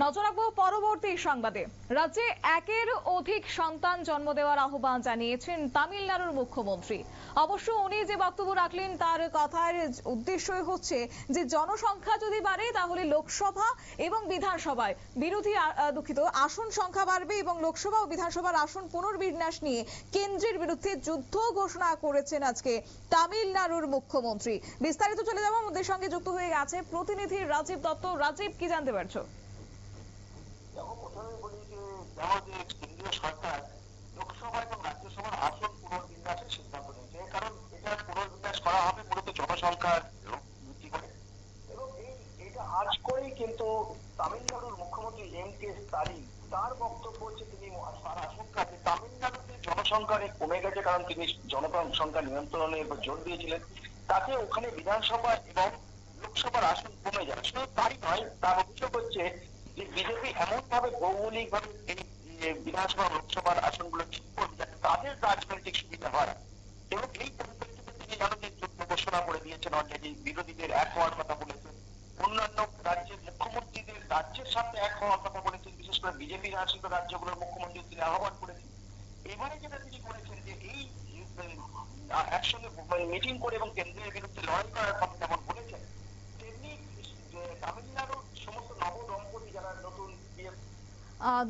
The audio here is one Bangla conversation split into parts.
নজর রাখবো পরবর্তী সংবাদে। রাজ্যে একের অধিক সন্তান জন্ম দেওয়ার আহ্বান জানিয়েছেন তামিলনাড়ুর মুখ্যমন্ত্রী। অবশ্য উনি যে বক্তব্য রাখলেন তার কথার উদ্দেশ্যই হচ্ছে যে জনসংখ্যা যদি বাড়ে তাহলে লোকসভা এবং বিধানসভায় আসন সংখ্যা বাড়বে এবং লোকসভা ও বিধানসভার আসন পুনর্বিন্যাস নিয়ে কেন্দ্রের বিরুদ্ধে যুদ্ধ ঘোষণা করেছেন আজকে তামিলনাড়ুর মুখ্যমন্ত্রী। বিস্তারিত চলে যাবো, আমাদের সঙ্গে যুক্ত হয়ে গেছে প্রতিনিধি রাজীব দত্ত। রাজীব, কি জানতে পারছো? প্রথমে বলি যে আমাদের কেন্দ্রীয় সরকার লোকসভা এবং রাজ্যসভার আসন পুনর্বিন্যাসের সিদ্ধান্ত নিয়েছে, কারণ এটা পুনর্বিন্যাস করা হবে মূলত জনসংখ্যার ভিত্তি করে। এবং এটা আজ করেই কিন্তু তামিলনাড়ুর মুখ্যমন্ত্রী এম.কে. স্টালিন তার বক্তব্য হচ্ছে, তিনি তার আশঙ্কা যে তামিলনাড়ুতে জনসংখ্যা কমে গেছে, কারণ তিনি জনসংখ্যা নিয়ন্ত্রণে জোর দিয়েছিলেন, তাতে ওখানে বিধানসভা এবং লোকসভার আসন কমে যাবে। শুধু তাই নয়, তার অভিযোগ হচ্ছে যে বিজেপি এমন ভাবে ভৌগোলিক ভাবে এই বিধানসভা লোকসভার আসনগুলো ঠিক করবে যাতে তাদের রাজনৈতিক সুবিধা হয়। এবং এই পরিপ্রেক্ষিতে তিনি জানেন যে যুদ্ধ ঘোষণা করে দিয়েছেন, অলরেডি বিরোধীদের এক হওয়ার কথা বলেছেন, অন্যান্য রাজ্যের মুখ্যমন্ত্রীদের রাজ্যের সাথে এক হওয়ার কথা বলেছেন, বিশেষ করে বিজেপি শাসিত রাজ্যগুলোর মুখ্যমন্ত্রী তিনি আহ্বান করেছেন। এবারে যেটা তিনি করেছেন যে এই একসঙ্গে মিটিং করে এবং কেন্দ্রের বিরুদ্ধে লড়াই করার কথা যেমন বলেছেন, তেমনি তামিলনাড়ুর সমস্ত নবদম্পতি যারা নতুন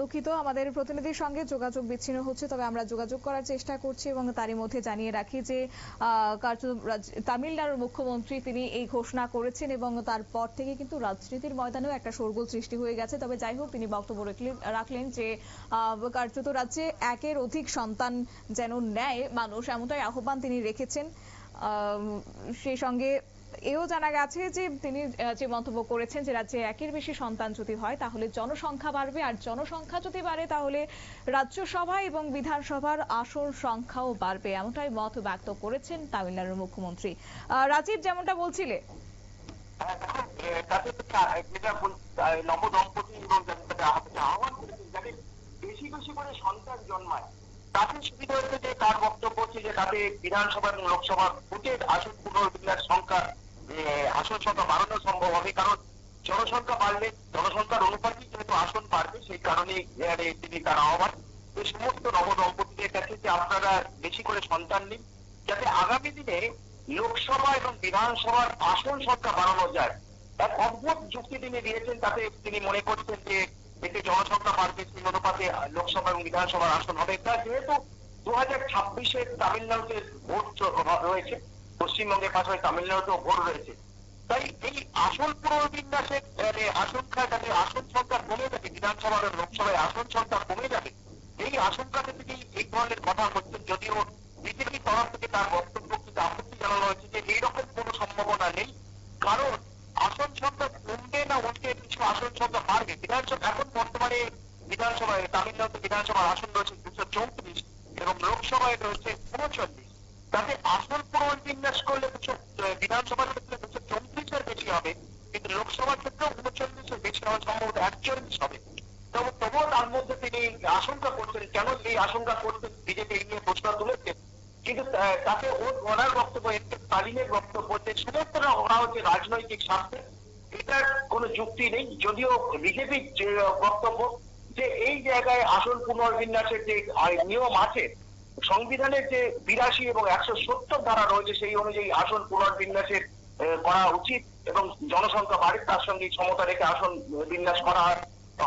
দুঃখিত, আমাদের প্রতিনিধির সঙ্গে যোগাযোগ বিচ্ছিন্ন হচ্ছে, তবে আমরা যোগাযোগ করার চেষ্টা করছি এবং তারই মধ্যে জানিয়ে রাখি যে তামিলনাড়ুর মুখ্যমন্ত্রী তিনি এই ঘোষণা করেছেন এবং তারপর থেকে কিন্তু রাজনীতির ময়দানেও একটা শোরগোল সৃষ্টি হয়ে গেছে। তবে যাই হোক, তিনি বক্তব্য রাখলেন যে কার্যত রাজ্যে একের অধিক সন্তান যেন নেয় মানুষ, এমনটাই আহ্বান তিনি রেখেছেন। সেই সঙ্গে এও জানা গেছে যে তিনি যে মন্তব্য করেছেন যে রাজ্যে একের বেশি সন্তান যদি হয় তাহলে জনসংখ্যা বাড়বে, আর জনসংখ্যা যদি বাড়ে তাহলে রাজ্যসভা এবং বিধানসভার আসন সংখ্যাও বাড়বে, এমনটাই মত ব্যক্ত করেছেন তামিলনাড়ুর মুখ্যমন্ত্রী। রাজীব, যেমনটা বলছিলে, নবদম্পতি এবং আহ্বান করেছেন যাতে বেশি বেশি করে সন্তান জন্মায়, তাতে সুবিধা হচ্ছে যে তার বক্তব্য হচ্ছে যে তাতে বিধানসভা এবং লোকসভার ভোটের আসন পুনর্বিন্যাস সংখ্যা আসন সংখ্যা বাড়ানো সম্ভব হবে, কারণ জনসংখ্যা বাড়লে জনসংখ্যার অনুপাতে যেহেতু আসন বাড়বে, সেই কারণেই তিনি তার আহ্বান এই সমস্ত নবদম্পতিদের কাছে যে আপনারা বেশি করে সন্তান নিন, যাতে আগামী দিনে লোকসভা এবং বিধানসভার আসন সংখ্যা বাড়ানো যায়। এক অদ্ভুত যুক্তি তিনি দিয়েছেন, তাতে তিনি মনে করছেন যে এতে জনসংখ্যা বাড়বে, সেই অনুপাতে লোকসভা এবং বিধানসভার আসন হবে। তা যেহেতু 2026-এ তামিলনাড়ুতে ভোট রয়েছে, পশ্চিমবঙ্গের পাশাপাশি তামিলনাড়ুতেও ভোট রয়েছে, তাই এই আসন পুনর্বিন্যাসের আশঙ্কা যাতে আসন সংখ্যা কমে যাবে, বিধানসভা এবং লোকসভায় আসন সংখ্যা কমে যাবে, এই আশঙ্কাতে তিনি এই ধরনের কথা বলছেন। যদিও বিজেপির তরফ থেকে তার বক্তব্য কিন্তু আপত্তি জানানো হয়েছে যে এইরকম কোনো সম্ভাবনা নেই, কারণ আসন সংখ্যা কমবে না, উল্টে কিছু আসন সংখ্যা বাড়বে। বিধানসভা এখন বর্তমানে বিধানসভায় তামিলনাড়ুতে বিধানসভার আসন রয়েছে 234 এবং লোকসভায় রয়েছে 39, তাতে আসন পুনর্বিন্যাস করলে বিধানসভার ক্ষেত্রে 234-এর বেশি হবে, কিন্তু লোকসভার ক্ষেত্রেও 39-এর বেশি হওয়া সম্ভবত 41 হবে। তবুও তার মধ্যে তিনি আশঙ্কা করছেন, কেন এই আশঙ্কা করছেন, বিজেপি এই নিয়ে প্রশ্ন তুলেছে, কিন্তু তাকে ওনার বক্তব্য, স্টালিনের বক্তব্য যে সমস্তটা ওরা হচ্ছে রাজনৈতিক স্বার্থে, এটার কোনো যুক্তি নেই। যদিও বিজেপির যে বক্তব্য যে এই জায়গায় আসন পুনর্বিন্যাসের যে নিয়ম আছে, সংবিধানের যে 82 এবং 170 ধারা রয়েছে, সেই অনুযায়ী আসন পুনর্বিন্যাসের করা উচিত এবং জনসংখ্যা বাড়ে তার সঙ্গে সমতা রেখে আসন বিন্যাস করা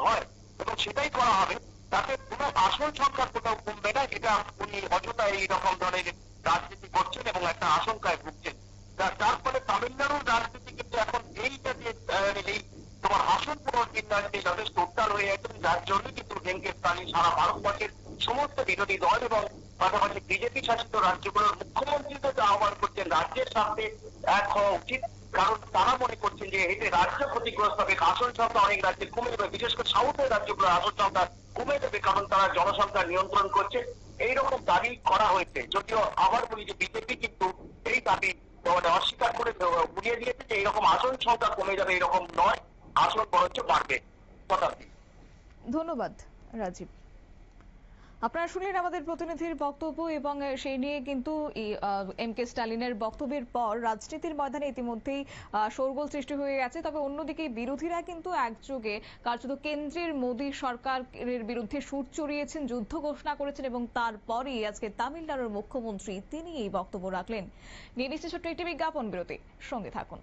হয় এবং সেটাই করা হবে, তাতে কোনো আসন সংখ্যা কোথাও কমবে না। এটা উনি অযথা এইরকম ধরনের রাজনীতি করছেন এবং একটা আশঙ্কায় ভুগছেন। তার ফলে তামিলনাড়ুর রাজনীতি কিন্তু এখন এইটা যে এই তোমার আসন পুনর্বিন্যাস নিয়ে যথেষ্ট উত্তাল হয়ে যাচ্ছে, যার জন্য কিন্তু এম.কে. স্টালিন সারা ভারতবর্ষের সমস্ত বিরোধী দল এবং পাশাপাশি বিজেপি শাসিত রাজ্যগুলোর মুখ্যমন্ত্রীদের আহ্বান করছেন রাজ্যের সাথে এক হওয়া উচিত, কারণ তারা মনে করছেন যে এতে রাজ্য ক্ষতিগ্রস্ত হবে, আসন সংখ্যা অনেক রাজ্যে কমে যাবে, বিশেষ করে সাউথের রাজ্যগুলোর আসন সংখ্যা কমে যাবে, কারণ তারা জনসংখ্যা নিয়ন্ত্রণ করছে। এইরকম দাবি করা হয়েছে। যদিও আবার বলি যে বিজেপি কিন্তু এই দাবি অস্বীকার করে উড়িয়ে দিয়েছে যে এরকম আসন সংখ্যা কমে যাবে, এরকম নয়, আসন বরঞ্চ বাড়বে। ধন্যবাদ রাজীব। আপনারা শুনলেন আমাদের প্রতিনিধির বক্তব্য এবং সেই নিয়ে কিন্তু এম কে স্ট্যালিনের বক্তব্যের পর রাজনীতির ময়দানে ইতিমধ্যেই শোরগোল সৃষ্টি হয়ে গেছে। তবে অন্যদিকে বিরোধীরা কিন্তু একযোগে কার্যত কেন্দ্রের মোদী সরকারের বিরুদ্ধে সুর চড়িয়েছেন, যুদ্ধ ঘোষণা করেছেন এবং তারপরই আজকে তামিলনাড়ুর মুখ্যমন্ত্রী তিনি এই বক্তব্য রাখলেন। নিয়ে নিচ্ছে ছোট্ট একটি বিজ্ঞাপন বিরতি, সঙ্গে থাকুন।